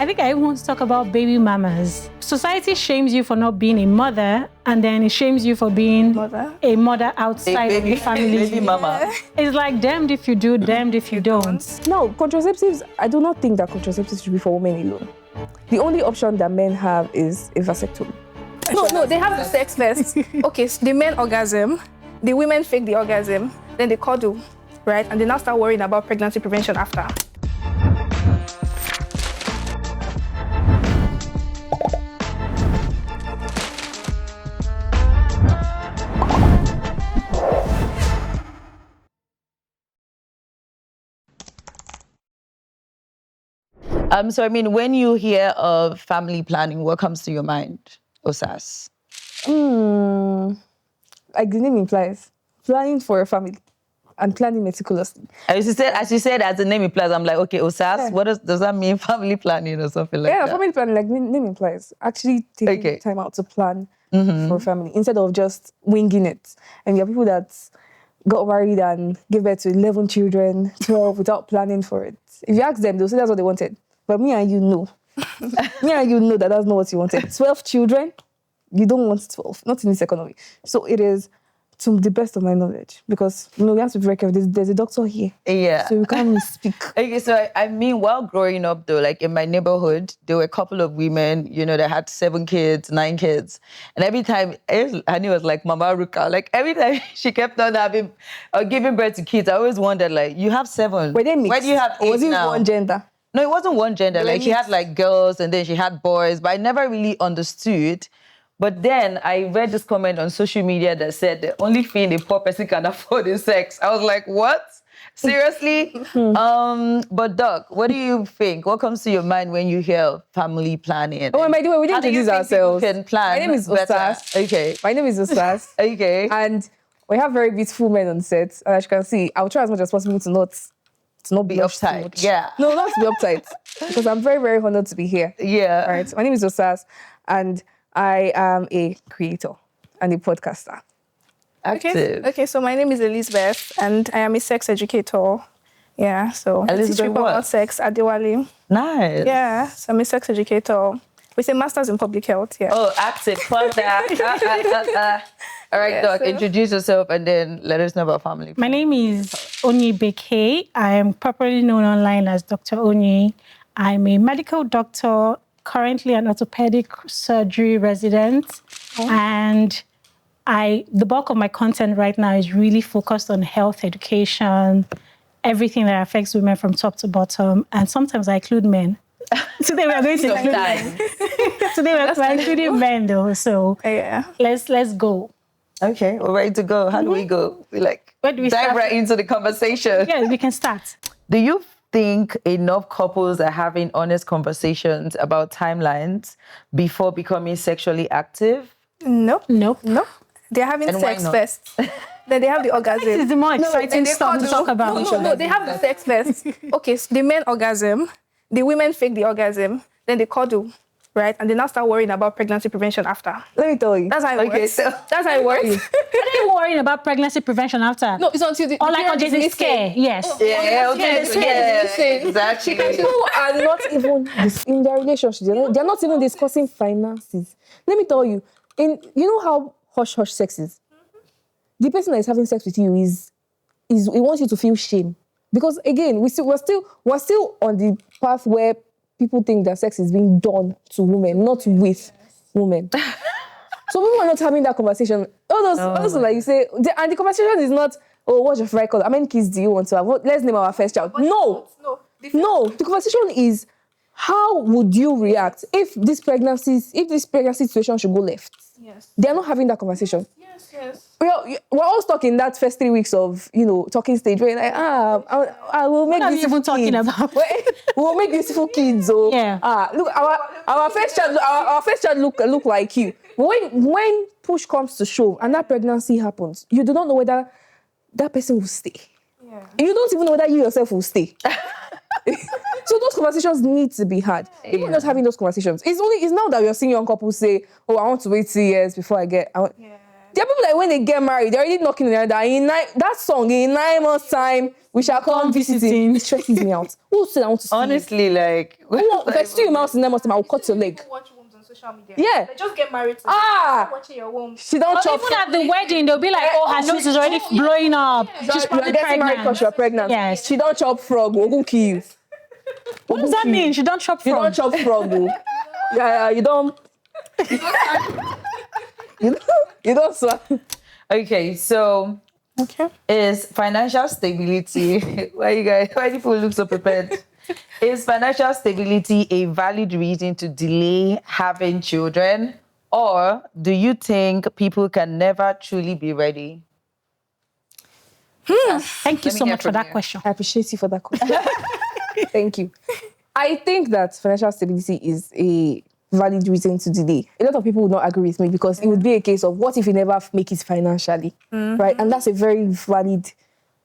I think I even want to talk about baby mamas. Society shames you for not being a mother, and then it shames you for being a mother outside of the family. Baby mama. It's like damned if you do, damned if you don't. No, contraceptives, I do not think that contraceptives should be for women alone. The only option that men have is a vasectomy. No, they have the sex first. Okay, so the men orgasm, the women fake the orgasm, then they cuddle, right? And they now start worrying about pregnancy prevention after. So I mean, when you hear of family planning, what comes to your mind, Osas? Like the name implies, planning for a family and planning meticulously. As you said, as the name implies, I'm like, okay, Osas, Yeah. what does that mean? Family planning or something like that? Yeah, family planning, like name implies, actually taking time out to plan for a family instead of just winging it. And you have people that got married and gave birth to 11 children, 12, without planning for it. If you ask them, they'll say that's what they wanted. But me and you know. Me and you know that that's not what you wanted. 12 children, you don't want 12, not in this economy. So it is, to the best of my knowledge, because we have to be very careful. There's a doctor here. Yeah. So we can't speak. Okay, so I mean, while growing up though, like in my neighborhood, there were a couple of women, that had 7 kids, 9 kids. And every time, Annie was like Mama Ruka, like every time she kept on having or giving birth to kids, I always wondered, like, you have 7. Were they mixed? Why do you have 8 or was it now? one gender? No, it wasn't one gender. Like she had like girls and then she had boys, but I never really understood. But then I read this comment on social media that said the only thing a poor person can afford is sex. I was like, what? Seriously? But Doc, what do you think? What comes to your mind when you hear family planning? Oh, and by the way, we didn't introduce ourselves. Can plan My name is better? Osas. Okay. My name is Osas. Okay. And we have very beautiful men on set. And as you can see, I'll try as much as possible to not Be blush too uptight. much. Yeah. No, not to be uptight. Because I'm very, very honored to be here. Yeah. All right. My name is Osas, and I am a creator and a podcaster. Active. Okay, so my name is Elizabeth, and I am a sex educator. Yeah, so I teach Elizabeth people what? about sex at Diwali. Nice. Yeah, so I'm a sex educator with a master's in public health. Yeah. Oh, active. Plug that. All right, Yeah, Doc, so- introduce yourself and then let us know about family. My name is Onyii Bekeh. I am popularly known online as Dr. Onyii. I'm a medical doctor, currently an orthopedic surgery resident, and the bulk of my content right now is really focused on health education, everything that affects women from top to bottom, and sometimes I include men. Today we are going to include men. Today we're including men though, so Yeah. let's go. Okay, we're ready to go. How do we go? We Where do we dive start? right into the conversation. Yeah, we can start. Do you think enough couples are having honest conversations about timelines before becoming sexually active? Nope. Nope. They're having And why sex not? first. Then they have the orgasm. This is the more exciting they stuff to cuddle. talk about. No, they have the sex first. Okay, so the men orgasm, the women fake the orgasm, then they cuddle, right? And they now start worrying about pregnancy prevention after. Let me tell you. That's how it works. That's how it works. Are they worrying about pregnancy prevention after? No, it's until the Or like period is OJ's missing. scare. Yes. Yeah, exactly. People are not even in their relationship. They're not even discussing finances. Let me tell you, you know how hush sex is. The person that is having sex with you is he wants you to feel shame, because again we're still on the path where people think that sex is being done to women, not with women. So people are not having that conversation. All those like you say, and the conversation is not, oh, what's your favorite color? How many kids do you want to have? Let's name our first child. No. The conversation is, how would you react if this pregnancy situation should go left? Yes. They are not having that conversation. Yes. We're all stuck in that first 3 weeks of, talking stage where like, I will make What are you beautiful even talking kids. about? We'll make beautiful kids. Oh, Yeah. Look, our first child look like you. When push comes to shove and that pregnancy happens, you do not know whether that person will stay. Yeah. You don't even know whether you yourself will stay. So those conversations need to be had. People are not having those conversations. It's now that we are seeing young couples say, oh, I want to wait 3 years before I get... There are people that when they get married, they're already knocking on the door. That song, in 9 months' time, we shall come visiting. It stresses me out. Who said I want to see Honestly, like... if I see you in my house in 9 months' time, I will cut your leg. Watch wombs on social media. Yeah. They just get married to watching your womb. She don't chop. Even at the wedding, they'll be like, oh, her nose is already blowing up. She's probably getting married pregnant. because you're pregnant. Yes. She don't chop frog. We're going to kill you. What does that mean? She don't chop You frog. don't chop frog. Yeah, you don't. You don't swap. Okay, so... Okay. Is financial stability... Why do people look so prepared? Is financial stability a valid reason to delay having children? Or do you think people can never truly be ready? Thank you so much for that question. I appreciate you for that question. Thank you. I think that financial stability is a valid reason to delay. A lot of people would not agree with me because it would be a case of what if you never make it financially, right? And that's a very valid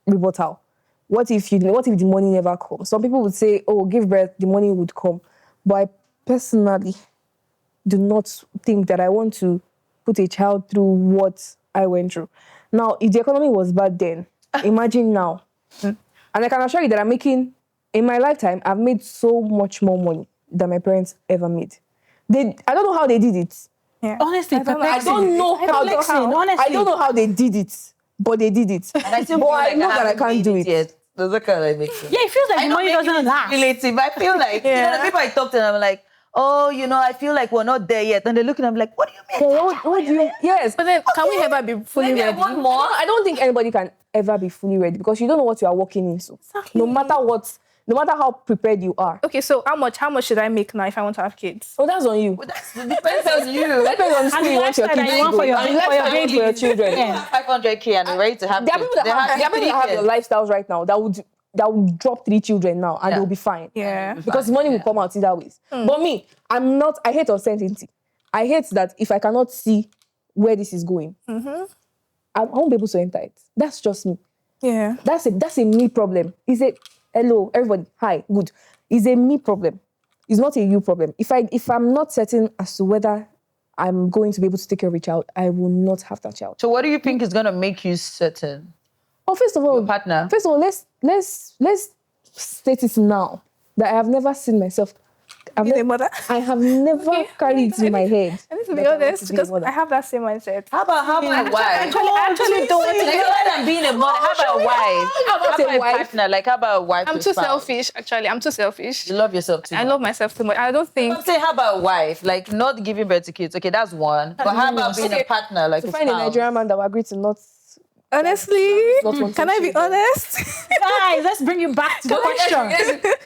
rebuttal. What if the money never comes? Some people would say, oh, give birth, the money would come. But I personally do not think that I want to put a child through what I went through. Now, if the economy was bad then, imagine now. And I can assure you that in my lifetime, I've made so much more money than my parents ever made. I don't know how they did it. Yeah. Honestly, I don't know how they did it, but they did it. And I still but feel I like know that I haven't can't made do it. Yet. Does that kind of make sense? Yeah, it feels like the money doesn't last. Relative. I feel like, you know, the people I talk to, I'm like, oh, you know, I feel like we're not there yet. And they're looking at me like, what do you mean? What do you? Yes. But then, can we ever be fully Maybe I ready? want more. I don't think anybody can ever be fully ready because you don't know what you are walking into. Exactly. No matter how prepared you are. Okay, so how much should I make now if I want to have kids? Oh, that's on you. That depends on you. That depends on the school you want your lifestyle kids that you want to for go. your- And the for your lifestyle you want for your children. Yeah. 500K and they're ready to have There are kids. people that have their lifestyles right now that would drop 3 children now and Yeah. they'll be fine. Yeah. Because the money will come out either ways. But me, I hate uncertainty. I hate that if I cannot see where this is going, I won't be able to enter it. That's just me. Yeah. That's a me problem. Hello, everybody, hi, good. It's a me problem. It's not a you problem. If I'm not certain as to whether I'm going to be able to take care of a child, I will not have that child. So what do you think is going to make you certain? Oh, first of all, Your partner? First of all, let's state it now that I have never seen myself. Be a mother. I have never carried it in my head. I need to be that I want honest to be a because mother. I have that same mindset. How about wife? I actually don't want to Like, other than being a mother, how about a wife? How about a a wife? partner? Like, how about a wife? I'm to too spouse? selfish, actually. I'm too selfish. You love yourself too. I love myself too much. I don't think... I'm saying, how about a wife? Like, not giving birth to kids. Okay, that's one. But how about being a partner? Like, To a find a spouse? Nigerian man that will agree to not. Honestly, Not want can to I be children. honest? Guys, let's bring you back to the question.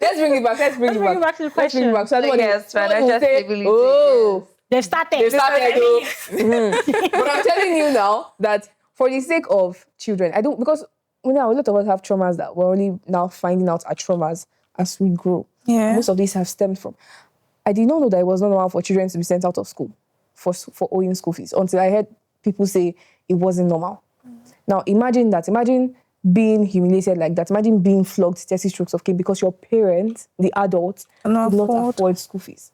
Let's bring it back. Let's bring it bring it back. back to the Let's bring it question. back. So everybody- Yes, nobody financial will say, stability, Oh, They've started. they started. But I'm telling you now that for the sake of children, I don't, because a lot of us have traumas that we're only now finding out are traumas as we grow. Yeah. Most of these have stemmed from. I did not know that it was not normal for children to be sent out of school for owing school fees until I heard people say it wasn't normal. Now imagine that. Imagine being humiliated like that. Imagine being flogged 30 strokes of cane because your parents, the adults, could not afford school fees.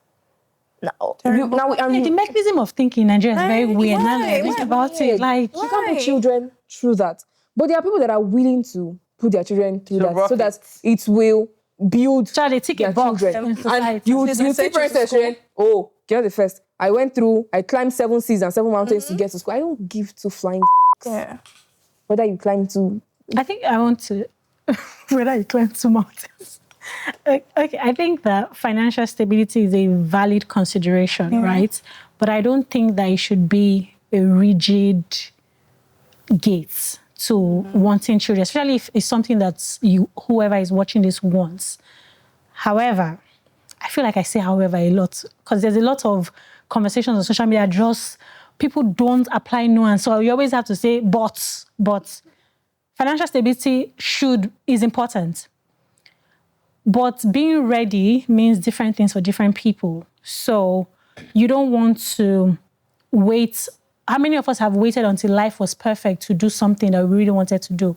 The mechanism of thinking in Nigeria is very weird. Now that I think about it, like, you can't put children through that. But there are people that are willing to put their children through that so that it will build so they take a their box children. in society. And you see parents and children, oh, you know the first. I climbed 7 seas and 7 mountains to get to school. I don't give 2 flying Yeah. whether you climb 2. I think I want to, whether you climb 2 mountains. Okay, I think that financial stability is a valid consideration, right? But I don't think that it should be a rigid gate to wanting children, especially if it's something that whoever is watching this wants. However, I feel like I say however a lot because there's a lot of conversations on social media, just people don't apply nuance. So you always have to say but financial stability is important. But being ready means different things for different people. So you don't want to wait. How many of us have waited until life was perfect to do something that we really wanted to do?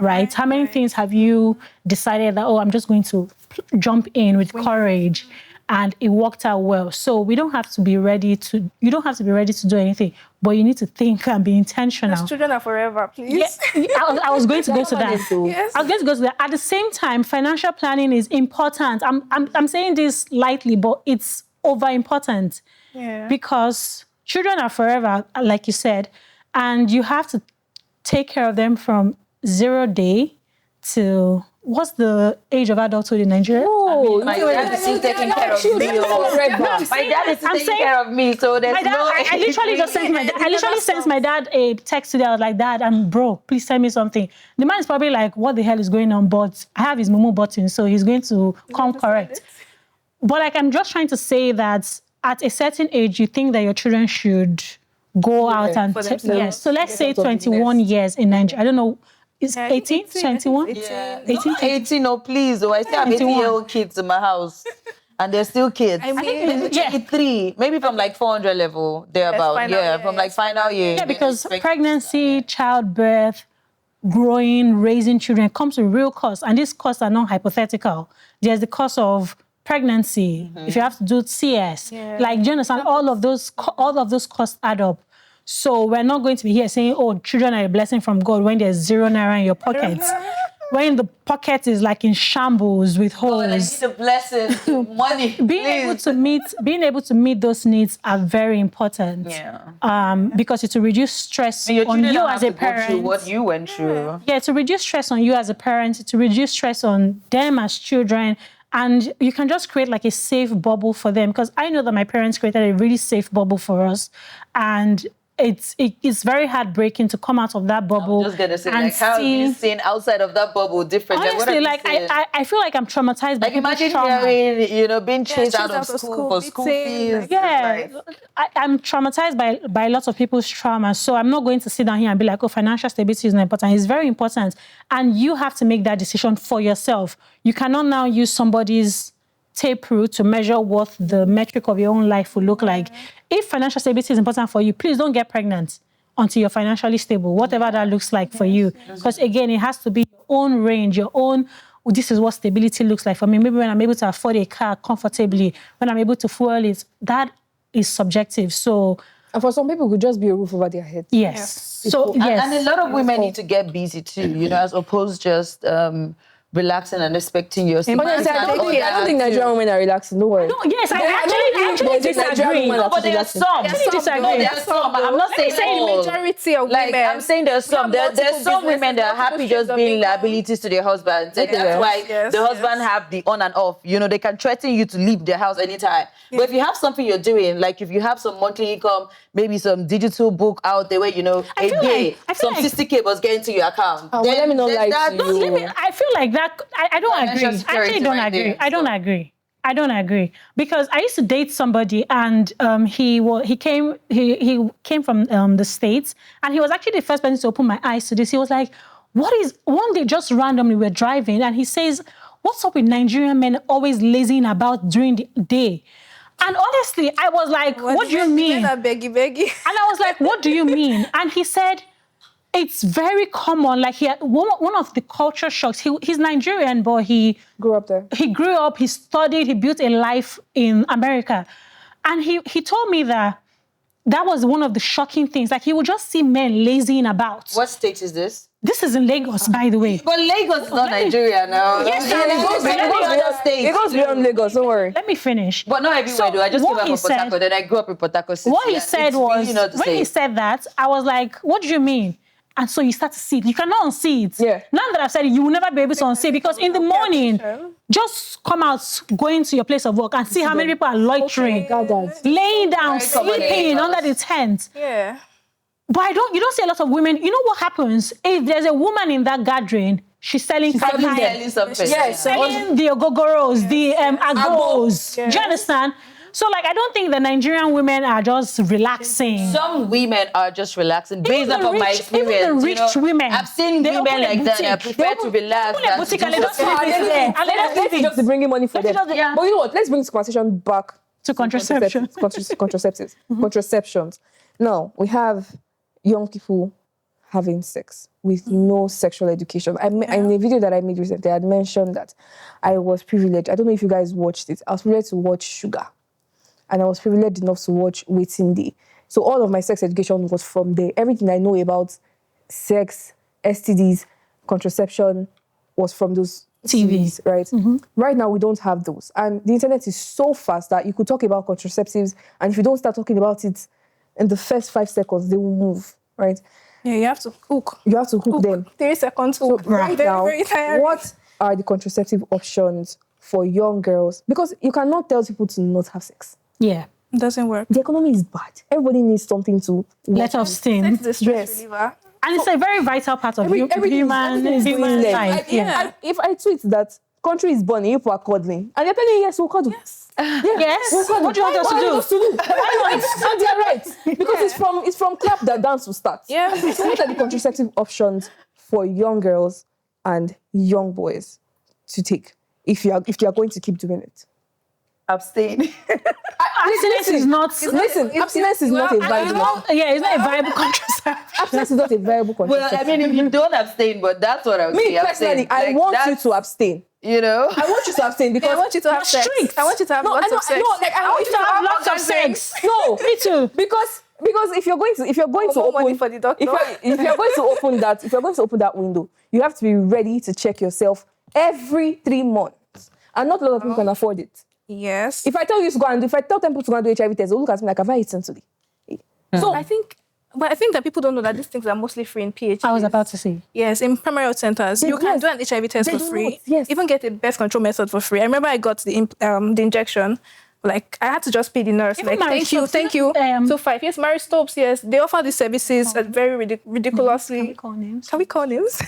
Right? How many things have you decided that, I'm just going to jump in with courage and it worked out well. So you don't have to be ready to do anything, but you need to think and be intentional. Those children are forever, please. Yeah, I was going to go to that. Yes. I was going to go to that. At the same time, financial planning is important. I'm saying this lightly, but it's over important. Yeah. Because children are forever, like you said, and you have to take care of them from 0 day to what's the age of adulthood in Nigeria? Oh, My dad is still taking care of me. My dad is still taking care of me, so there's I literally just sent my dad. I literally sent my dad a text today. I was like, Dad, bro, please tell me something. The man is probably like, what the hell is going on? But I have his Momo button, so he's going to come correct. But like, I'm just trying to say that at a certain age, you think that your children should go out and yes. So let's say 21 years in Nigeria. I don't know. Is 18, 21? 18, no, please. Oh, I still have 18-year-old kids in my house. And they're still kids. I mean, 23, maybe from like 400 level, thereabout. From like final year. Yeah, because pregnancy, childbirth, growing, raising children comes with real costs. And these costs are not hypothetical. There's the cost of pregnancy, if you have to do CS. Like, do you understand? All of those costs add up. So we're not going to be here saying, oh, children are a blessing from God when there's 0 naira in your pockets. When the pocket is like in shambles with holes. I need a blessing, money. Being able to meet those needs are very important. Because it will reduce stress on you as a parent. Go through what you went through. Yeah, to reduce stress on you as a parent, to reduce stress on them as children. And you can just create like a safe bubble for them. Because I know that my parents created a really safe bubble for us. And it's very heartbreaking to come out of that bubble. I'm just gonna say, like, how have you seen outside of that bubble different? Honestly, like I feel like I'm traumatized by like imagine hearing, being chased out of school for school fees. Yeah, I'm traumatized by lots of people's trauma. So I'm not going to sit down here and be like, oh, financial stability is not important. It's very important, and you have to make that decision for yourself. You cannot now use somebody's tape rule to measure what the metric of your own life will look like. If financial stability is important for you, please don't get pregnant until you're financially stable, whatever that looks like for you. Because again, it has to be your own range, your own, this is what stability looks like for me. Maybe when I'm able to afford a car comfortably, when I'm able to fuel it, that is subjective. So, and for some people, it could just be a roof over their head. Yes. So, yes. And a lot of women need to get busy too, as opposed just relaxing and expecting your I don't think Nigerian women are relaxing. No worry. No, yes, I actually disagree. No, but there are some. I'm not saying the majority of women. I'm saying there's some. There's some women that are happy just being liabilities to their husbands. And that's why the husband have the on and off. They can threaten you to leave their house anytime. But if you have something you're doing, like if you have some monthly income, maybe some digital book out there where, a day, some 60K was getting to your account. Let me not lie to you. I feel like that. I don't agree. I actually don't agree. I don't agree because I used to date somebody and he came from the States, and he was actually the first person to open my eyes to this. He was like, one day just randomly we're driving and he says, what's up with Nigerian men always lazing about during the day? And honestly, I was like, what do you mean? Beggy. And I was like, what do you mean? And he said, it's very common. Like one of the culture shocks. He's Nigerian, but he grew up there. He grew up. He studied. He built a life in America, and he told me that was one of the shocking things. Like he would just see men lazying about. What state is this? This is in Lagos, by the way. But Lagos is not Nigeria now. Yes, it goes beyond Lagos. Don't worry. Let me finish. But not everywhere, though. I just came out from Port Harcourt, then I grew up in Port Harcourt City. What he said was, when he said that, I was like, what do you mean? And so you start to see it. You cannot unsee it. Yeah. Now that I've said it, you will never be able to unsee it because in the morning, just come out, go into your place of work and see how many people are loitering, laying down, sleeping under the tent. Yeah. But you don't see a lot of women. You know what happens? If there's a woman in that gathering, she's selling something. Yes. Selling the ogogoros, the agos. Yes. Do you understand? So, I don't think the Nigerian women are just relaxing. Some women are just relaxing based on my experience. Even the rich women. I've seen women like that that prefer to relax. Let's just bring in money for them. But you know what? Let's bring this conversation back to contraception. Contraceptions. Now, we have young people having sex with no sexual education. In a video that I made recently, I had mentioned that I was privileged. I don't know if you guys watched it. I was privileged to watch Sugar. And I was privileged enough to watch Waiting Day. So all of my sex education was from there. Everything I know about sex, STDs, contraception was from those TVs, right? Right now, we don't have those. And the internet is so fast that you could talk about contraceptives, and if you don't start talking about it in the first 5 seconds, they will move, right? Yeah, you have to hook. You have to hook them. 3 seconds hook. So right now, very tiring. what are the contraceptive options for young girls? Because you cannot tell people to not have sex. Yeah. It doesn't work. The economy is bad. Everybody needs something to Let off steam. Sex is a stress Yes. reliever. And it's a very vital part of human everything is human doing life. Yeah. If I tweet that country is burning, people are cuddling, and they're telling you, yes, we'll cuddle. Yes. Yes. We'll cuddle. What do you want us to do? Why not? And they're right. Because it's from clap that dance will start. Yeah. So what are the contraceptive options for young girls and young boys to take if you are going to keep doing it? Abstain. Abstinence is not. Listen, abstinence is not a viable. Yeah, it's not a viable contraception. Abstinence is not a viable Well, contraceptive. I mean, if you don't abstain, but that's what I would say. Me personally, abstain. I Like, want you that's- to abstain. You know? I want you to abstain because I want you to have sex. strict. I want you to have lots of sex. I want you to have lots of sex. No, Me too. because if you're going to More money open for the doctor. if you're going to open that window, you have to be ready to check yourself every 3 months, and not a lot of people can afford it. Yes. If I tell you to go and if I tell people to go and do HIV tests, they'll look at me like, have I eaten today? So I think that people don't know that these things are mostly free in PhD. I was about to say. Yes, in primary health centers, you can yes. do an HIV test They for do free. not, yes. Even get a birth control method for free. I remember I got the injection. Like, I had to just pay the nurse. Even Like, Mary thank you. Stopes, So 5 yes, Mary Stopes, yes. They offer these services at very ridiculously. Can we call names? Can we call names?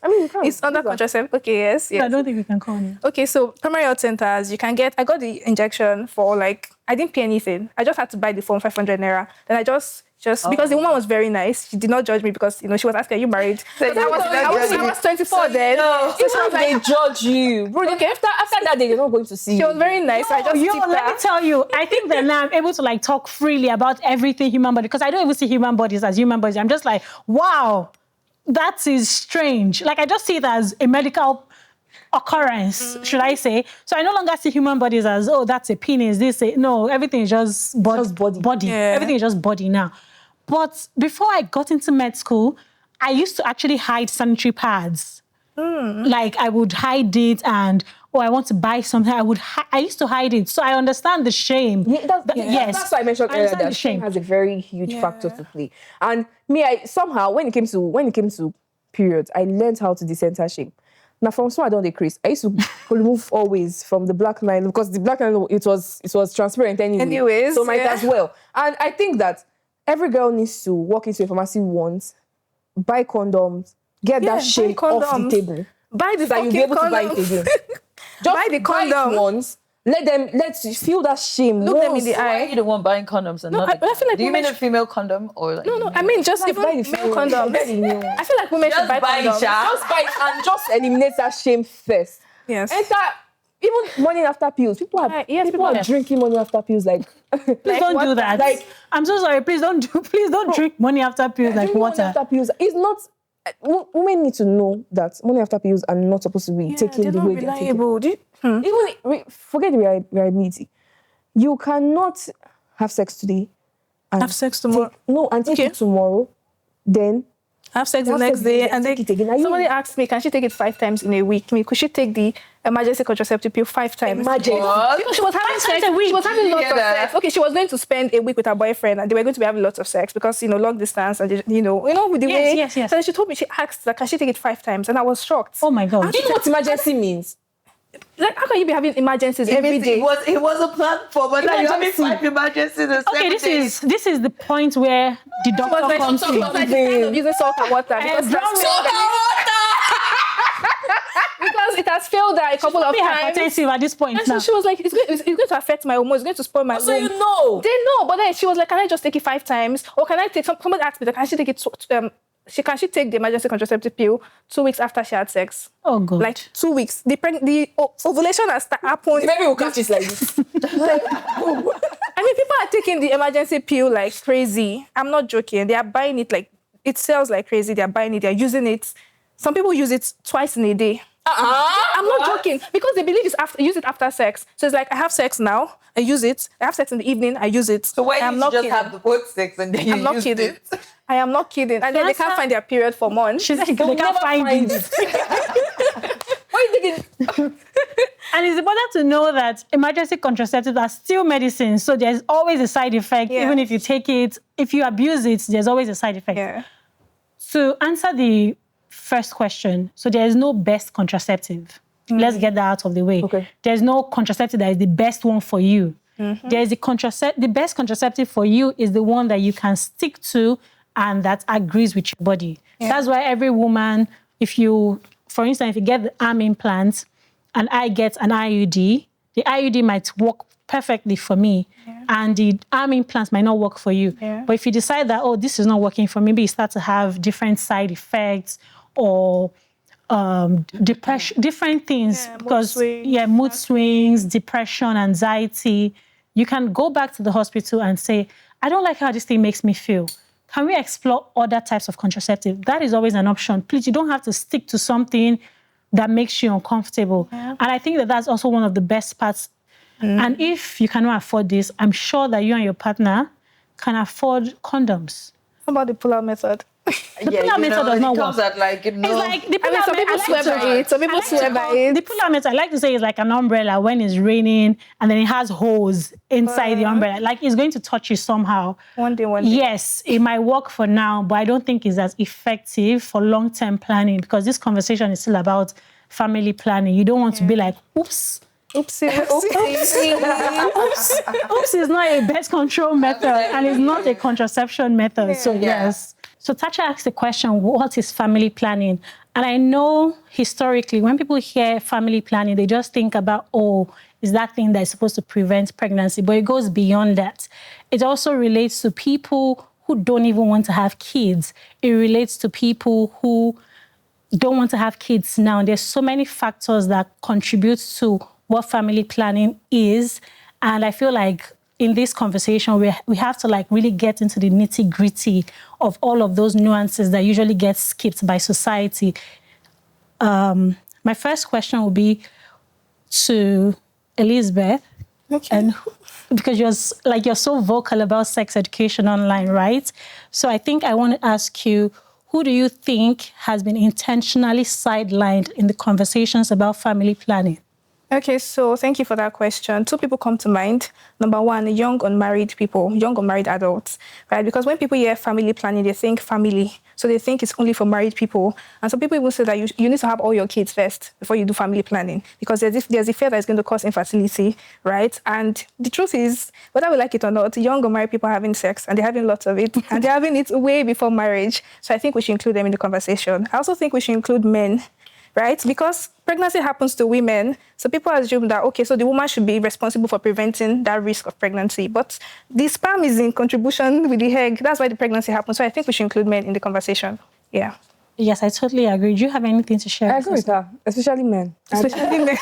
I mean, you can. It's under contraceptive. Okay, yes. I don't think we can call names. Okay, so primary health centers, I got the injection for like, I didn't pay anything. I just had to buy the phone 500 naira. Then I just because the woman was very nice. She did not judge me because, she was asking, are you married? Because I was 24 then. So she was they like, judge you. Bro, Okay. after that day, they're not going to see she you. was very nice. I just Yo, tipped let me her. tell you, I think that now I'm able to like talk freely about everything human body because I don't even see human bodies as human bodies. I'm just like, wow, that is strange. Like I just see it as a medical occurrence, should I say. So I no longer see human bodies as, oh, that's a penis, no, everything is just body. Yeah. Everything is just body now. But before I got into med school, I used to actually hide sanitary pads. Like I would hide it and, I want to buy something. I used to hide it. So I understand the shame. Yes, that's why I mentioned earlier understand that the shame has a very huge factor to play. And me, somehow when it came to periods, I learned how to decenter shame. Now from small I don't decrease. I used to remove always from the black line because the black line it was transparent Anyways, so might as well. And I think that every girl needs to walk into a pharmacy once, buy condoms, get that shame off the table. Buy the So that you'll be fucking able to buy it condom. again. Just Buy the buy condom. it once. Let's feel that shame. Look them in once. the Why are eye. you the one buying condoms and No, not I the feel like Do you mean women a female condom or like No, I mean just Like, even buy the male female- condoms. buy the new- I feel like women should Just buy buy it, condoms. Sha. Just buy it and just eliminate that shame first. Yes. Enter even morning after pills. People are Yes, people are yes. drinking morning after pills like Please don't do that. Like I'm so sorry. Please don't drink money after pills like drinking water. morning after pills. It's not. Women need to know that morning after pills are not supposed to be taken they're the not way they're taken. reliable. Even forget the reliability. You cannot have sex today and Have sex tomorrow. take Okay. it tomorrow. Then Have sex the Have next sex day, and and take it again. Are you- somebody asked me, can she take it 5 times in a week? I mean, could she take the emergency contraceptive pill 5 times? Imagine. What? Because she was having 5 sex. times a week. She was having lots Yeah, of that. sex. Okay, she was going to spend a week with her boyfriend, and they were going to be having lots of sex because long distance, and with the way. Yes. So then she told me, she asked, like, can she take it 5 times? And I was shocked. Oh my God. do you know what emergency means? Like, how can you be having emergencies every day? It was a plan for, but now you're having Emergency. 5 emergencies in Okay, this is the point where the She was doctor like, comes she was in. like the kind of using salt and water because it has failed her a couple of Be times. hypertensive at this point And so now. she was like, it's going to affect my hormones, it's going to spoil my So womb. you know. They know, but then she was like, can I just take it 5 times? Or can I take, somebody asked me, that, can she take it, can she take the emergency contraceptive pill 2 weeks after she had sex? Oh God. Like 2 weeks. The ovulation has happened. The baby will catch it like this. I mean, people are taking the emergency pill like crazy. I'm not joking. They are buying it like it sells like crazy. They're buying it. They're using it. Some people use it twice in a day. I'm not joking, because they believe use it after sex. So it's like, I have sex now, I use it. I have sex in the evening, I use it. So why I'm you not just kidding. have the both sex and then you I'm not use kidding. it? I am not kidding. And then they can't find their period for months. She's like, they can't find it. Why are you thinking? And it's important to know that emergency contraceptives are still medicines. So there's always a side effect, even if you take it. If you abuse it, there's always a side effect. Yeah. To answer the first question, so there is no best contraceptive. Let's get that out of the way. Okay. There's no contraceptive that is the best one for you. There's the best contraceptive for you is the one that you can stick to and that agrees with your body. That's why every woman, for instance, if you get the arm implant and I get an IUD, the IUD might work perfectly for me and the arm implants might not work for you. But if you decide that, oh, this is not working for me, maybe you start to have different side effects or depression, different things, because mood swings, depression, anxiety, you can go back to the hospital and say, I don't like how this thing makes me feel. Can we explore other types of contraceptive? That is always an option. Please, you don't have to stick to something that makes you uncomfortable. And I think that that's also one of the best parts. And if you cannot afford this, I'm sure that you and your partner can afford condoms. How about the pull-out method? The pull-out method does not work. It comes at like, It's like the pull-out some people swear by it. Some people swear by it. The pull-out method, I like to say, is like an umbrella when it's raining and then it has holes inside the umbrella. Like it's going to touch you somehow. One day. Yes, it might work for now, but I don't think it's as effective for long-term planning because this conversation is still about family planning. You don't want to be like, oops. Oopsie. Oops is not a birth control method and it's not a contraception method. So yes. So Tacha asked the question, what is family planning? And I know historically, when people hear family planning, they just think about, oh, is that thing that is supposed to prevent pregnancy? But it goes beyond that. It also relates to people who don't even want to have kids. It relates to people who don't want to have kids now. There's so many factors that contribute to what family planning is. And I feel like in this conversation, we have to like really get into the nitty-gritty of all of those nuances that usually get skipped by society. My first question will be to Elizabeth. Okay. And because you're so vocal about sex education online, right? So I think I want to ask you, who do you think has been intentionally sidelined in the conversations about family planning? Okay, so thank you for that question. Two people come to mind. Number one, young unmarried people, young unmarried adults, right? Because when people hear family planning, they think family. So they think it's only for married people. And some people even say that you need to have all your kids first before you do family planning. Because there's a fear that it's going to cause infertility, right? And the truth is, whether we like it or not, young unmarried people are having sex and they're having lots of it. And they're having it way before marriage. So I think we should include them in the conversation. I also think we should include men, right? Because pregnancy happens to women. So people assume that, okay, so the woman should be responsible for preventing that risk of pregnancy. But the sperm is in contribution with the egg. That's why the pregnancy happens. So I think we should include men in the conversation. Yeah. Yes, I totally agree. Do you have anything to share? I agree with her, especially men. Especially men.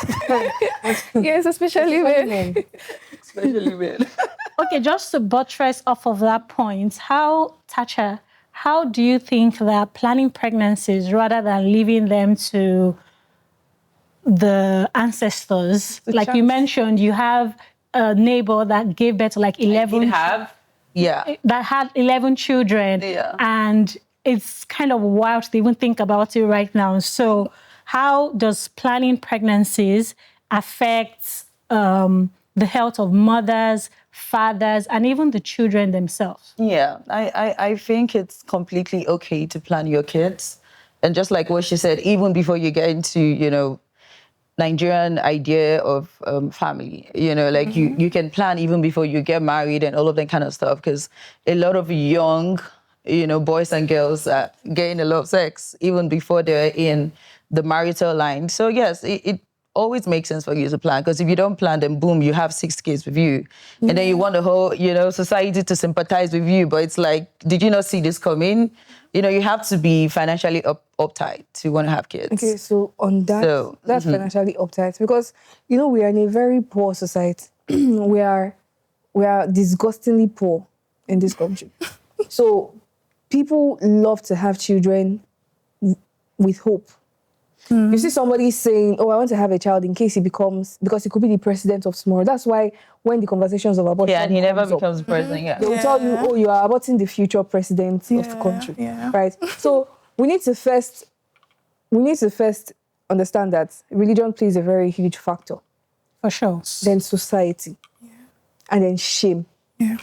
Yes, especially men. Especially men. Okay, just to buttress off of that point, Tacha, how do you think that planning pregnancies rather than leaving them to the ancestors, like you mentioned, you have a neighbor that gave birth to like 11... that had 11 children. Yeah. And it's kind of wild to even think about it right now. So how does planning pregnancies affect the health of mothers, fathers, and even the children themselves? Yeah, I think it's completely okay to plan your kids. And just like what she said, even before you get into, Nigerian idea of family, like you can plan even before you get married and all of that kind of stuff, because a lot of young, boys and girls are getting a lot of sex even before they're in the marital line. So yes, it always makes sense for you to plan, because if you don't plan, then boom, you have 6 kids with you. And then you want the whole, society to sympathize with you. But it's like, did you not see this coming? You have to be financially uptight to want to have kids. Okay, so on that, that's financially uptight, because, we are in a very poor society. we are disgustingly poor in this country. So people love to have children with hope. You see somebody saying, oh, I want to have a child in case he becomes, because he could be the president of tomorrow. That's why when the conversations of abortion Yeah, and he never comes up, becomes president. Yeah. they will tell you, oh, you are aborting the future president of the country, right? So we need to first understand that religion plays a very huge factor. For sure. Then society, and then shame. Yeah.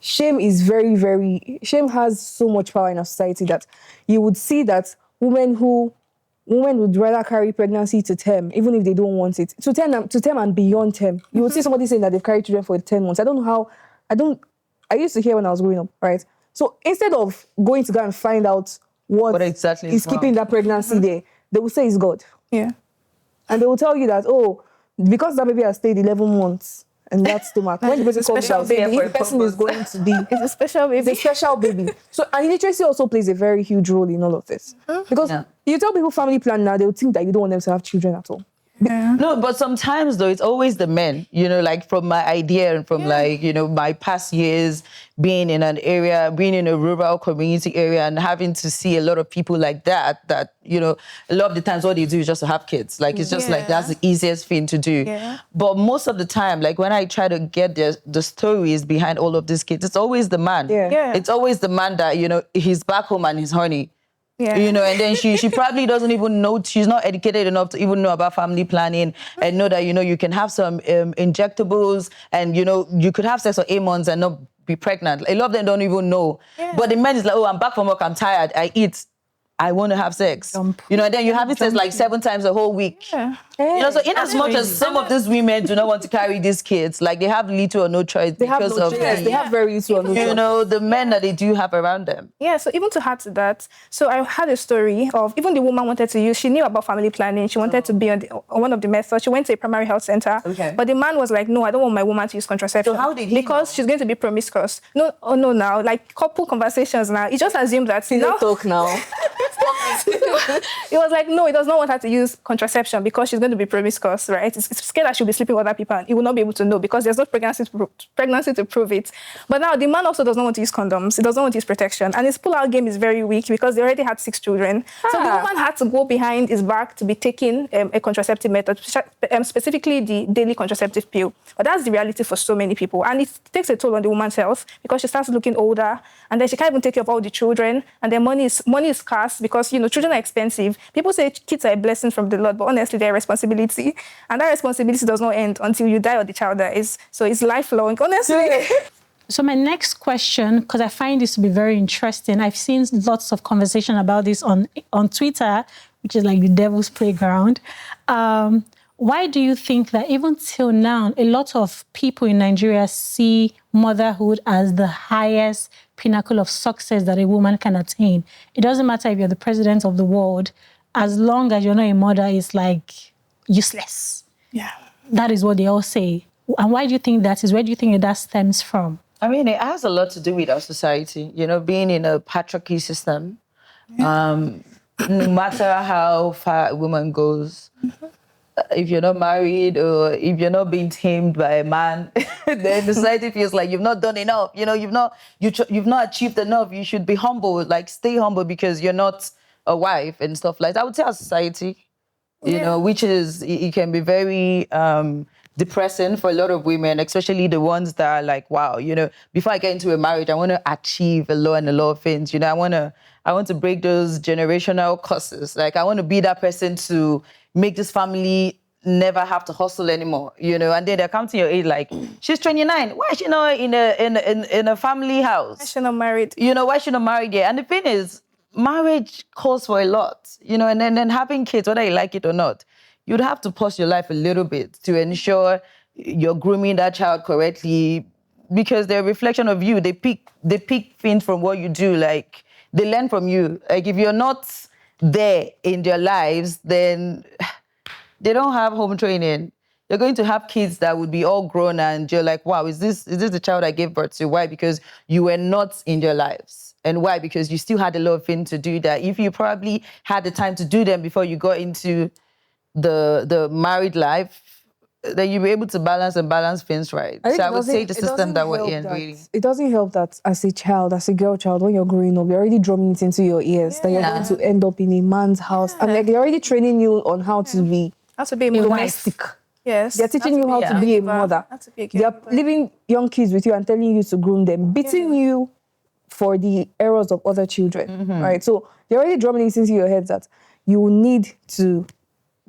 Shame is very, very. Shame has so much power in our society that you would see that women would rather carry pregnancy to term, even if they don't want it, to term and beyond term. You would see somebody saying that they've carried children for 10 months. I don't know how. I used to hear when I was growing up, right? So instead of going to go and find out what exactly is keeping that pregnancy there, they will say it's God. Yeah. And they will tell you that, oh, because that baby has stayed 11 months in that stomach, when the baby comes out, the person is going to be... It's a special baby. It's a special baby. So, and illiteracy also plays a very huge role in all of this. Because you tell people family plan now, they'll think that you don't want them to have children at all. Yeah. No, but sometimes though, it's always the men, you know, like from my idea and from like, you know, my past years being in an area, being in a rural community area and having to see a lot of people like that, you know, a lot of the times what they do is just to have kids. Like, it's just like, that's the easiest thing to do. Yeah. But most of the time, like when I try to get the stories behind all of these kids, it's always the man. Yeah. It's always the man that, you know, he's back home and he's horny. Yeah. You know, and then she probably doesn't even know, she's not educated enough to even know about family planning and know that, you know, you can have some injectables and, you know, you could have sex for 8 months and not be pregnant. A lot of them don't even know. Yeah. But the man is like, oh, I'm back from work, I'm tired, I eat, I want to have sex. You know, and then you have sex like 7 times a whole week. Yeah. You know, so in as much as some of these women do not want to carry these kids, like they have little or no choice because of they have very little or no choice. You know, the men that they do have around them. Yeah, so even to add to that, so I had a story of even the woman wanted to use, she knew about family planning, she wanted to be on one of the methods, she went to a primary health center, but the man was like, no, I don't want my woman to use contraception. So how did he Because she's going to be promiscuous. No, oh no, now, like couple conversations now, he just assumed that. Talk now. It was like, no, he does not want her to use contraception because she's going to be promiscuous, right? It's scared that she'll be sleeping with other people and he will not be able to know because there's no pregnancy to prove it. But now the man also does not want to use condoms. He doesn't want to use protection. And his pull-out game is very weak because they already had 6 children. So the woman had to go behind his back to be taking a contraceptive method, specifically the daily contraceptive pill. But that's the reality for so many people. And it takes a toll on the woman's health because she starts looking older and then she can't even take care of all the children. And then money is scarce because, you know, children are expensive. People say kids are a blessing from the Lord, but honestly, they're a responsibility. And that responsibility does not end until you die or the child dies. So it's lifelong, honestly. So my next question, because I find this to be very interesting, I've seen lots of conversation about this on Twitter, which is like the devil's playground. Why do you think that even till now, a lot of people in Nigeria see motherhood as the highest pinnacle of success that a woman can attain? It doesn't matter if you're the president of the world, as long as you're not a mother, it's like useless. Yeah. That is what they all say. And why do you think that is? Where do you think that stems from? I mean, it has a lot to do with our society, you know, being in a patriarchy system. No matter how far a woman goes, if you're not married or if you're not being tamed by a man, then the society feels like you've not done enough. You know, you've not achieved enough. You should be humble, like stay humble because you're not a wife and stuff like that. I would say our society, you know, which is, it can be very depressing for a lot of women, especially the ones that are like, wow, you know, before I get into a marriage, I want to achieve a lot of things. You know, I want to break those generational curses. Like, I want to be that person to make this family never have to hustle anymore, you know. And then they're counting your age like, she's 29. Why is she not in a family house? Why is she not married? You know, why is she not married yet? And the thing is, marriage calls for a lot, you know, and then having kids, whether you like it or not, you'd have to pause your life a little bit to ensure you're grooming that child correctly because they're a reflection of you. They pick things from what you do. Like, they learn from you. Like, if you're not there in their lives, then they don't have home training. You're going to have kids that would be all grown and you're like, wow, is this the child I gave birth to? Why? Because you were not in their lives. And why? Because you still had a lot of things to do that. If you probably had the time to do them before you got into the married life, then you'll be able to balance things right. So I would say the system that we're in, really. It doesn't help that as a child, as a girl child, when you're growing up, you're already drumming it into your ears that you're going to end up in a man's house. And like, they're already training you on how to be a domestic. Yes. They're teaching you how to be a mother. They're leaving young kids with you and telling you to groom them, beating you for the errors of other children, right? So they're already drumming it into your head that you need to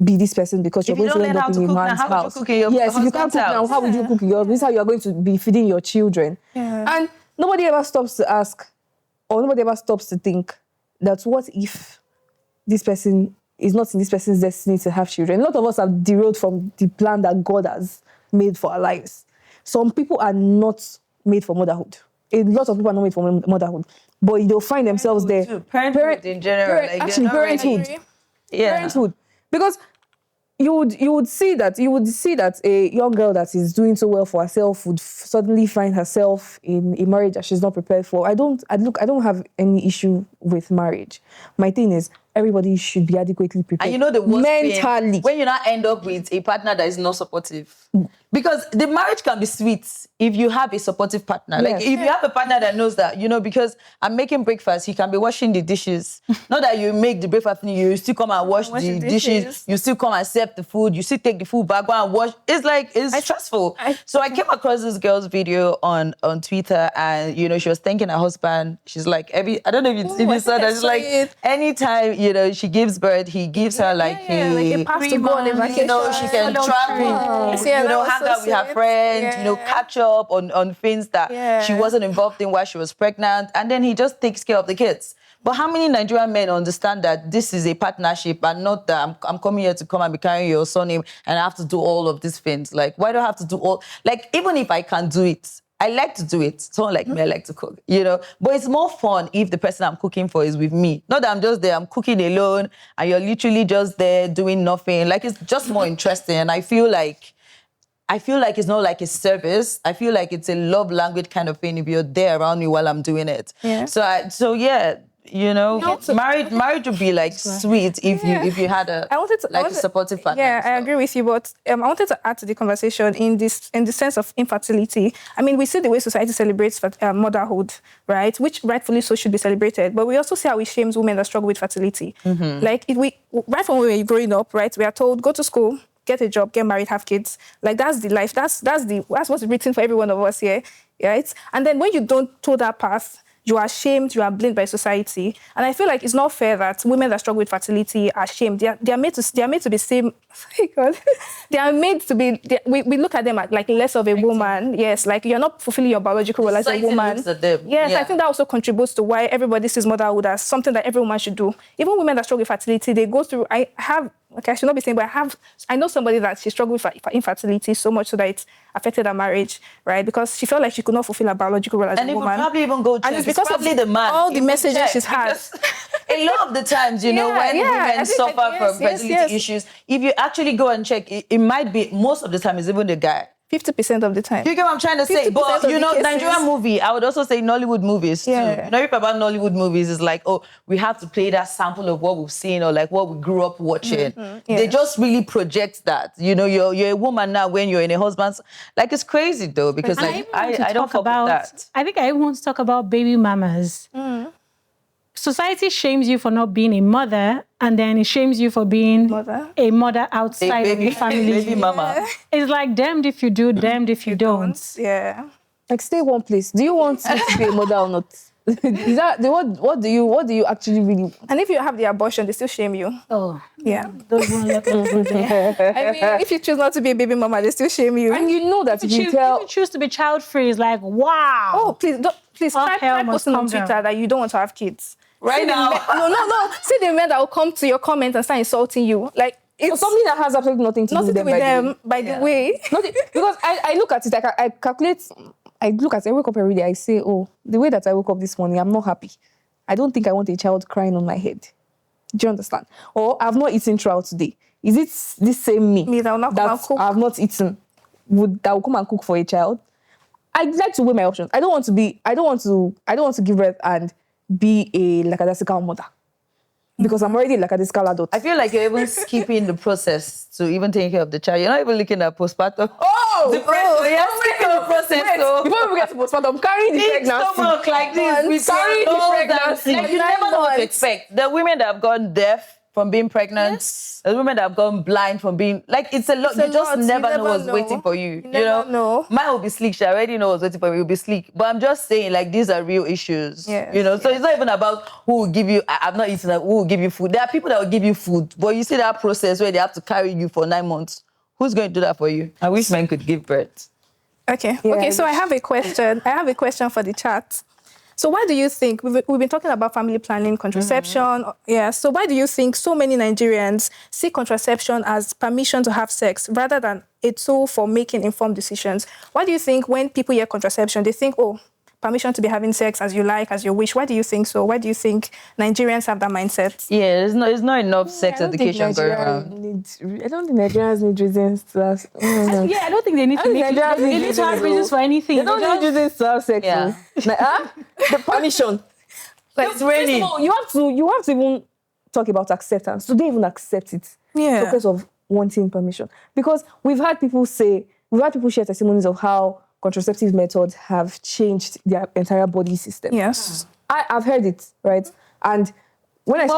be this person because you're going to end up in a man's house. Yes, if you can't cook now, how would you cook? This is how you're going to be feeding your children. And nobody ever stops to ask, or nobody ever stops to think that what if this person is not in this person's destiny to have children? A lot of us have derailed from the plan that God has made for our lives. Some people are not made for motherhood. A lot of people are not made for motherhood, but they'll find themselves there. Parenthood in general. Parenthood. Parenthood. Because you would see that a young girl that is doing so well for herself would suddenly find herself in a marriage that she's not prepared for. I don't have any issue with marriage. My thing is, everybody should be adequately prepared. And you know the worst mentally thing, when you not end up with a partner that is not supportive. Because the marriage can be sweet if you have a supportive partner. Like if you have a partner that knows that, because I'm making breakfast, he can be washing the dishes. Not that you make the breakfast, you still come and wash the dishes. You still come and serve the food. You still take the food back, go and wash. It's stressful. So I came across this girl's video on Twitter, and she was thanking her husband. She's like, I don't know if you saw that. She's like, anytime she gives birth, he gives her like a pass to go on a vacation. She can travel, hang out with her friends, catch up on things that she wasn't involved in while she was pregnant, and then he just takes care of the kids. But how many Nigerian men understand that this is a partnership and not that I'm coming here to come and be carrying your surname and I have to do all of these things? Like, why do I have to do all? Like, even if I can do it, I like to do it. Someone like me, I like to cook, But it's more fun if the person I'm cooking for is with me. Not that I'm just there, I'm cooking alone, and you're literally just there doing nothing. Like, it's just more interesting. And I feel like it's not like a service. I feel like it's a love language kind of thing if you're there around me while I'm doing it. Yeah. Marriage would be like sweet if you had a supportive partner. Yeah, I agree with you, but I wanted to add to the conversation in the sense of infertility. I mean, we see the way society celebrates motherhood, right? Which rightfully so should be celebrated, but we also see how it shames women that struggle with fertility. Like right from when we were growing up, right? We are told go to school, get a job, get married, have kids. Like that's the life. That's what's written for every one of us here, right? And then when you don't toe that path, you are shamed, you are blamed by society. And I feel like it's not fair that women that struggle with fertility are shamed. They are made to be same. They are made to be. We look at them as like less of a woman. Yes, like you're not fulfilling your biological role as a woman. Yes, I think that also contributes to why everybody sees motherhood as something that every woman should do. Even women that struggle with fertility, they go through. I should not be saying, but I know somebody that she struggled with infertility so much so that it affected her marriage, right? Because she felt like she could not fulfill her biological role as a woman. And it would probably even go to, and it's because of the man. All the messages she's had. A lot of the times, when women suffer from fertility issues, if you actually go and check, it might be, most of the time, it's even the guy. 50% of the time. You get what I'm trying to say? But, Nigerian movie, I would also say Nollywood movies too. Everything about Nollywood movies is like, we have to play that sample of what we've seen or like what we grew up watching. They just really project that. You're a woman now when you're in a husband's... Like, it's crazy though, because I don't fuck with that. I think I want to talk about baby mamas. Society shames you for not being a mother, and then it shames you for being a mother outside of your family. Baby mama. It's like damned if you do, damned if you don't. Yeah. Like, stay one place. Do you want to be a mother or not? Is that what do you actually really want? And if you have the abortion, they still shame you. Oh. Yeah. Those one level. I mean, if you choose not to be a baby mama, they still shame you. And you know that if you choose to be child-free, it's like, wow. Oh, please try posting on Twitter that you don't want to have kids. Right now. No. See the men that will come to your comment and start insulting you. Like, it's something that has absolutely nothing to do with them, by the way. Because I look at it, I calculate, I look at it, I wake up every day, I say, the way that I woke up this morning, I'm not happy. I don't think I want a child crying on my head. Do you understand? Or I've not eaten throughout today. Is it this same me that will not come and cook? I've not eaten that will come and cook for a child? I'd like to weigh my options. I don't want to give birth and be a lackadaisical mother. because I'm already like a discal adult. I feel like you're even skipping the process to even taking care of the child. You're not even looking at postpartum. Oh, Depression. You're skipping the process. So before we get to postpartum, I'm carrying the pregnancy. stomach like this. We carrying the pregnancy. Like, you never know what to expect. The women that have gone deaf from being pregnant, the women that have gone blind from being, like, it's a lot. You just never know what's waiting for you. You know? Mine will be sleek. She already knows what's waiting for me. It will be sleek. But I'm just saying, like, these are real issues. Yes, you know, so it's not even about who will give you, I'm not eating that, who will give you food. There are people that will give you food, but you see that process where they have to carry you for 9 months. Who's going to do that for you? I wish men could give birth. Okay. Okay, so I have a question. I have a question for the chat. So why do you think, we've been talking about family planning, contraception, so why do you think so many Nigerians see contraception as permission to have sex rather than a tool for making informed decisions? Why do you think when people hear contraception, they think, oh, permission to be having sex as you like, as you wish? Why do you think so? Why do you think Nigerians have that mindset? Yeah, there's not enough sex education going around. I don't think Nigerians need reasons to have sex. Yeah, I don't think they need to make it. They need to have reasons for anything. They don't need reasons to have sex. Yeah. Like, the permission. Like, it's raining. You have to even talk about acceptance. Do they even accept it? Yeah. Because of wanting permission. Because we've had people share testimonies of how contraceptive methods have changed their entire body system. Yes. I've heard it, right? And when In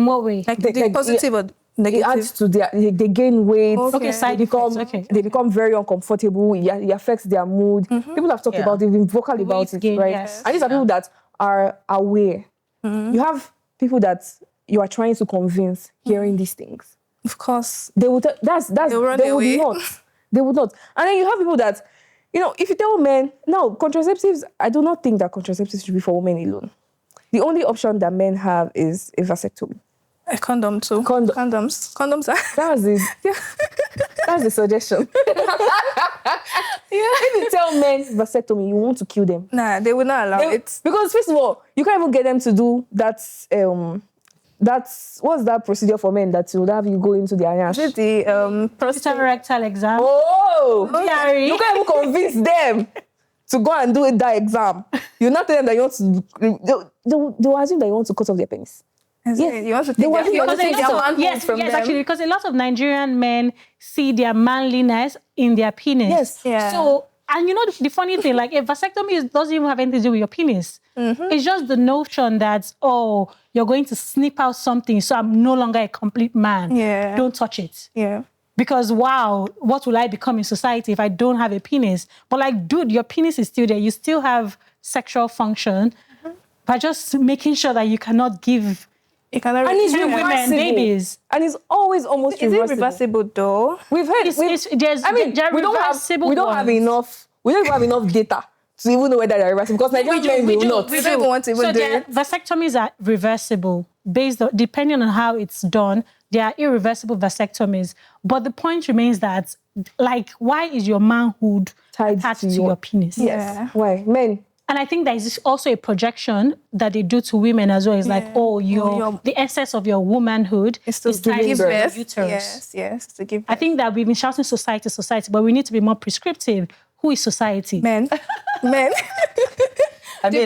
what way? Like the positive or it negative? adds to they gain weight. Okay. Side effects. Okay. They become very uncomfortable. It affects their mood. People have talked about it, been vocal about it, gain, right? yes. And these are people that are aware. You have people that you are trying to convince hearing these things. Of course. They would they would away. not. They would not. And then you have people that, if you tell men, no, contraceptives, I do not think that contraceptives should be for women alone. The only option that men have is a vasectomy. A condom too. Condoms are... That's the suggestion. If you tell men vasectomy, you want to kill them. Nah, they would not allow it. Because first of all, you can't even get them to do what's that procedure for men that would have you go into the anus? Is it the Prostate rectal exam. Oh! Sorry. You can't even convince them to go and do that exam. You not tell them that you want to... They will assume that you want to cut off their penis. Yes. You want to take their manhood from them. Actually, because a lot of Nigerian men see their manliness in their penis. Yes. Yeah. So, and the funny thing, like a vasectomy doesn't even have anything to do with your penis. It's just the notion that, oh, you're going to snip out something, so I'm no longer a complete man. Yeah. Don't touch it. Yeah. Because, wow, what will I become in society if I don't have a penis? But like, dude, your penis is still there. You still have sexual function, but just making sure that you cannot give... It cannot And it's women reversible. babies. And it's always almost Is reversible. it reversible though? We've heard... we don't have enough... We don't even have enough data to even know whether they're reversible. Because Nigerian men will not. We don't even want to even do it. Vasectomies are reversible depending on how it's done. They are irreversible vasectomies. But the point remains that, like, why is your manhood attached to your penis? Yeah. Why? Men. And I think there is also a projection that they do to women as well. It's like, oh, the essence of your womanhood is to tied give to your birth. uterus. Yes, to give birth. I think that we've been shouting society, but we need to be more prescriptive. Who is society? Men. I mean, We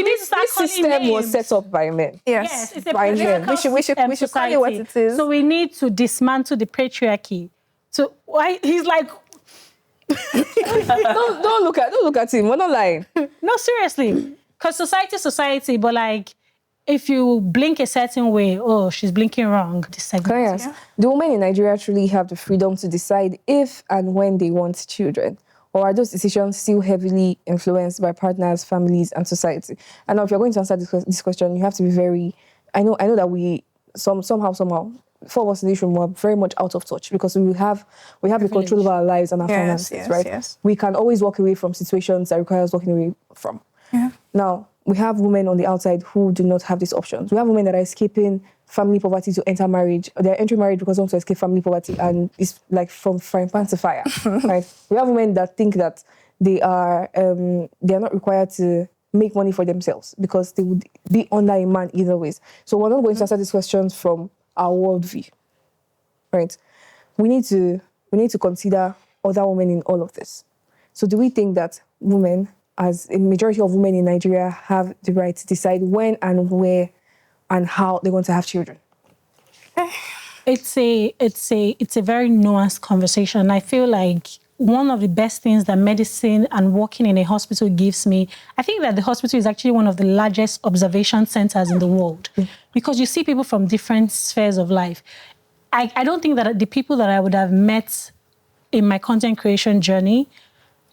need to start This calling system was names. set up by men. Yes. It's a by men. patriarchal We should system, call it what society. it is. So we need to dismantle the patriarchy. So why he's like, Don't look at him. We're not lying. no, seriously, because society, but like, if you blink a certain way, oh, she's blinking wrong. Can I ask, do women in Nigeria truly have the freedom to decide if and when they want children? Or are those decisions still heavily influenced by partners, families, and society? And now, if you're going to answer this question, you have to be very... I know that we, somehow, four of us in this room were very much out of touch because we have the control of our lives and our finances, right? Yes. We can always walk away from situations that require us walking away from. Yeah. Now, we have women on the outside who do not have these options. We have women that are escaping family poverty to enter marriage. They're entering marriage because they want to escape family poverty, and it's like from frying pan to fire, right? We have women that think that they are not required to make money for themselves because they would be under a man either ways. So we're not going to answer these questions from our worldview, right? We need to consider other women in all of this. So do we think that women as a majority of women in Nigeria, have the right to decide when and where and how they're going to have children? It's a very nuanced conversation. I feel like one of the best things that medicine and working in a hospital gives me, I think that the hospital is actually one of the largest observation centers in the world because you see people from different spheres of life. I don't think that the people that I would have met in my content creation journey,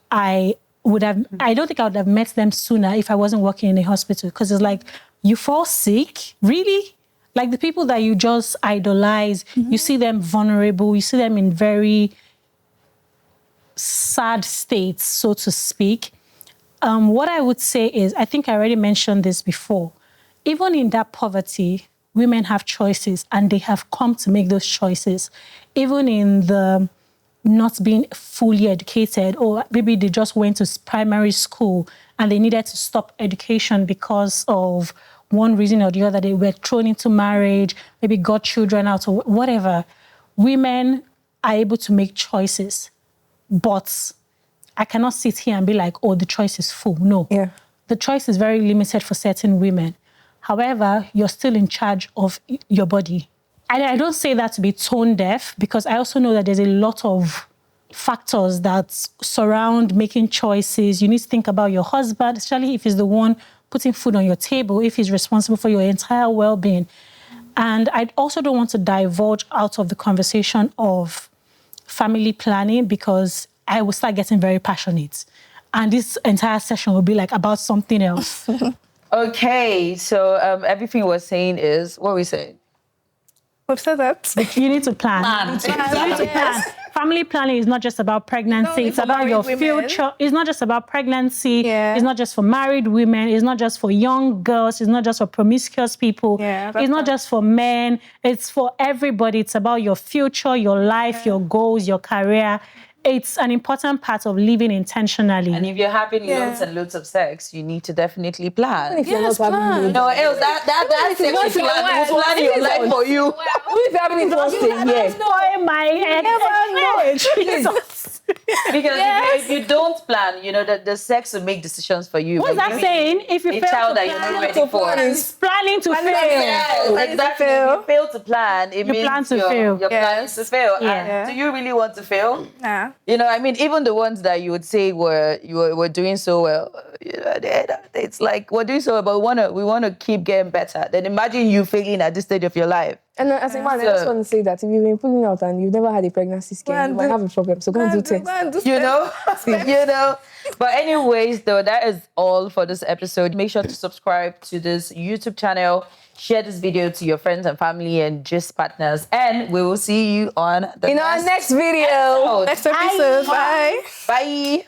I don't think I would have met them sooner if I wasn't working in a hospital because it's like, you fall sick, really? Like the people that you just idolize, you see them vulnerable, you see them in very sad states, so to speak. What I would say is, I think I already mentioned this before, even in that poverty, women have choices and they have come to make those choices. Even in the not being fully educated, or maybe they just went to primary school and they needed to stop education because of one reason or the other, they were thrown into marriage, maybe got children out or whatever. Women are able to make choices, but I cannot sit here and be like, oh, the choice is full. No. Yeah. The choice is very limited for certain women. However, you're still in charge of your body. I don't say that to be tone deaf because I also know that there's a lot of factors that surround making choices. You need to think about your husband, especially if he's the one putting food on your table, if he's responsible for your entire well-being. And I also don't want to divulge out of the conversation of family planning because I will start getting very passionate. And this entire session will be like about something else. Okay, so everything we're saying is, what are we saying? We've said that. You need to plan. You need to plan. Family planning is not just about pregnancy. It's about your future. It's not just about pregnancy. Yeah. It's not just for married women. It's not just for young girls. It's not just for promiscuous people. Yeah, it's not just for men. It's for everybody. It's about your future, your life, your goals, your career. It's an important part of living intentionally. And if you're having loads and loads of sex, you need to definitely plan. If you're not having it, No, else that sex is planning your life for you. even if you're having it once a year. That's not my Jesus. Because if you don't plan, you know, the sex will make decisions for you. What's that saying? If you a fail child to that you're plan, not ready for. it's planning to fail. Yes, exactly. If you fail to plan, it means plan to fail. Your plan is to fail. Yeah. And do you really want to fail? Nah. You know, I mean, even the ones that you would say were doing so well, you know, it's like we're doing so well, but we wanna keep getting better. Then imagine you failing at this stage of your life. And as a man, I just want to say that if you've been pulling out and you've never had a pregnancy scare, you might have a problem. So go and do tests. You know? You know? But anyways, though, that is all for this episode. Make sure to subscribe to this YouTube channel. Share this video to your friends and family and just partners. And we will see you on the In our next video. episode. Next episode. Bye. Bye.